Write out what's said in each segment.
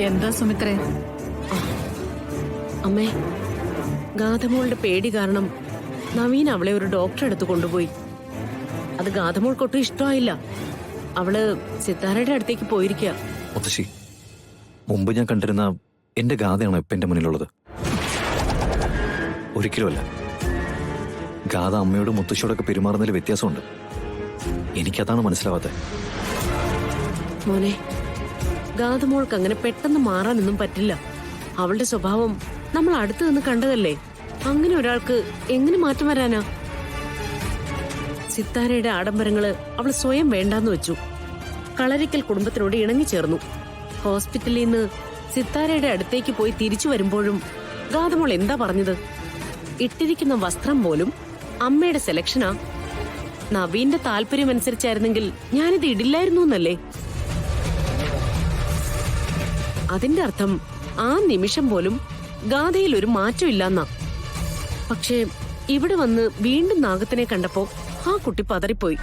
എന്താ സുമിത്രേ? അമ്മേ, ഗാഥമോളുടെ പേടി കാരണം നവീൻ അവളെ ഒരു ഡോക്ടറെ അടുത്ത് കൊണ്ടുപോയി. അത് ഗാഥമോൾക്കൊട്ടും ഇഷ്ടമായില്ല. അവള് സിത്താരയുടെ അടുത്തേക്ക് പോയിരിക്കുക. മുത്തശ്ശി, മുമ്പ് ഞാൻ കണ്ടിരുന്ന എന്റെ ഗാഥയാണോ ഇപ്പൊ എന്റെ മുന്നിലുള്ളത്? ഒരിക്കലുമല്ല. ഗാഥ അമ്മയോടും മുത്തശ്ശിയോടൊക്കെ പെരുമാറുന്നതിൽ വ്യത്യാസമുണ്ട്. എനിക്കതാണ് മനസ്സിലാവാത്തത്. മോനെ, ഗാഥമോൾക്ക് അങ്ങനെ പെട്ടെന്ന് മാറാനൊന്നും പറ്റില്ല. അവളുടെ സ്വഭാവം നമ്മൾ അടുത്ത് നിന്ന് കണ്ടതല്ലേ. അങ്ങനെ ഒരാൾക്ക് എങ്ങനെ മാറ്റം വരാനാ? സിത്താരയുടെ ആഡംബരങ്ങള് അവൾ സ്വയം വേണ്ടാന്ന് വെച്ചു. കളരിക്കൽ കുടുംബത്തിനോട് ഇണങ്ങിച്ചേർന്നു. ഹോസ്പിറ്റലിൽ നിന്ന് സിത്താരയുടെ അടുത്തേക്ക് പോയി തിരിച്ചു വരുമ്പോഴും ഗാഥമോൾ എന്താ പറഞ്ഞത്? ഇട്ടിരിക്കുന്ന വസ്ത്രം പോലും അമ്മയുടെ സെലക്ഷനാ. നവീന്റെ താല്പര്യം അനുസരിച്ചായിരുന്നെങ്കിൽ ഞാനിത് ഇടില്ലായിരുന്നു എന്നല്ലേ? അതിന്റെ അർത്ഥം ആ നിമിഷം പോലും ഗാഥയിൽ ഒരു മാറ്റമില്ലെന്നാ. പക്ഷേ ഇവിടെ വന്ന് വീണ്ടും നാഗത്തിനെ കണ്ടപ്പോ ആ കുട്ടി പതറിപ്പോയി.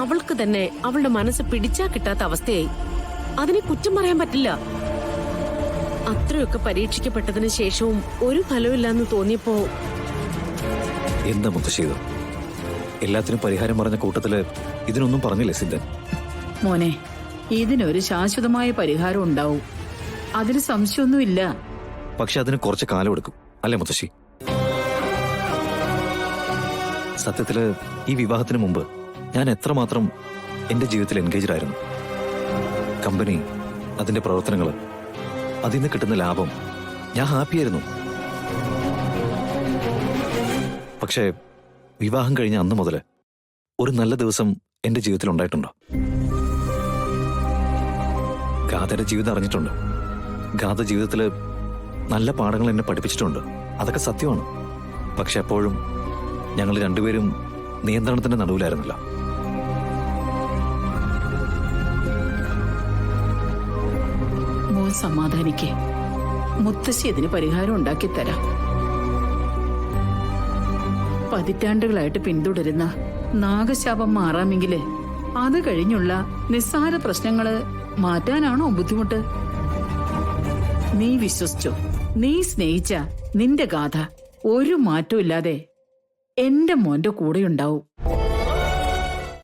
അവൾക്ക് തന്നെ അവളുടെ മനസ്സ് പിടിച്ചാ കിട്ടാത്ത അവസ്ഥയായി. അതിനെ കുറ്റം പറയാൻ പറ്റില്ല. അത്രയൊക്കെ പരീക്ഷിക്കപ്പെട്ടതിന് ശേഷവും ഒരു ഫലമില്ലാന്ന് തോന്നിയപ്പോ എന്താ മുത്തശ്ശി ഇത്? എല്ലാത്തിനും പരിഹാരം പറഞ്ഞ കൂട്ടത്തില് ഇതിനൊന്നും പറഞ്ഞില്ലേ സിദ്ധൻ? മോനെ, ഇതിനൊരു ശാശ്വതമായ പരിഹാരം ഉണ്ടാവും, അതിന് സംശയമൊന്നുമില്ല. പക്ഷെ അതിന് കുറച്ച് കാലം എടുക്കും അല്ലേ മുത്തശ്ശി? സത്യത്തില് ഈ വിവാഹത്തിന് മുമ്പ് ഞാൻ എത്രമാത്രം എന്റെ ജീവിതത്തിൽ എൻഗേജ്ഡ് ആയിരുന്നു. കമ്പനി, അതിന്റെ പ്രവർത്തനങ്ങള്, അതിൽ നിന്ന് കിട്ടുന്ന ലാഭം, ഞാൻ ഹാപ്പിയായിരുന്നു. പക്ഷേ വിവാഹം കഴിഞ്ഞ അന്ന് മുതല് ഒരു നല്ല ദിവസം എന്റെ ജീവിതത്തിൽ ഉണ്ടായിട്ടുണ്ടോ? ഗാഥയുടെ ജീവിതം അറിഞ്ഞിട്ടുണ്ട്. ഗാഥ ജീവിതത്തില് നല്ല പാഠങ്ങൾ എന്നെ പഠിപ്പിച്ചിട്ടുണ്ട്. അതൊക്കെ സത്യമാണ്. പക്ഷെ അപ്പോഴും ഞങ്ങൾ രണ്ടുപേരും നിയന്ത്രണത്തിന്റെ നടുവിലായിരുന്നില്ല. മോൻ സമാധാനിക്കേ, മുത്തശ്ശി ഇതിന് പരിഹാരം ഉണ്ടാക്കിത്തരാം. പതിറ്റാണ്ടുകളായിട്ട് പിന്തുടരുന്ന നാഗശാപം മാറാമെങ്കില് അത് കഴിഞ്ഞുള്ള നിസ്സാര പ്രശ്നങ്ങള് മാറ്റാനാണോ ബുദ്ധിമുട്ട്? നീ വിശ്വസിച്ചോ, നീ സ്നേഹിച്ച നിന്റെ ഗാഥ ഒരു മാറ്റവും ഇല്ലാതെ എന്റെ മോന്റെ കൂടെയുണ്ടാവും.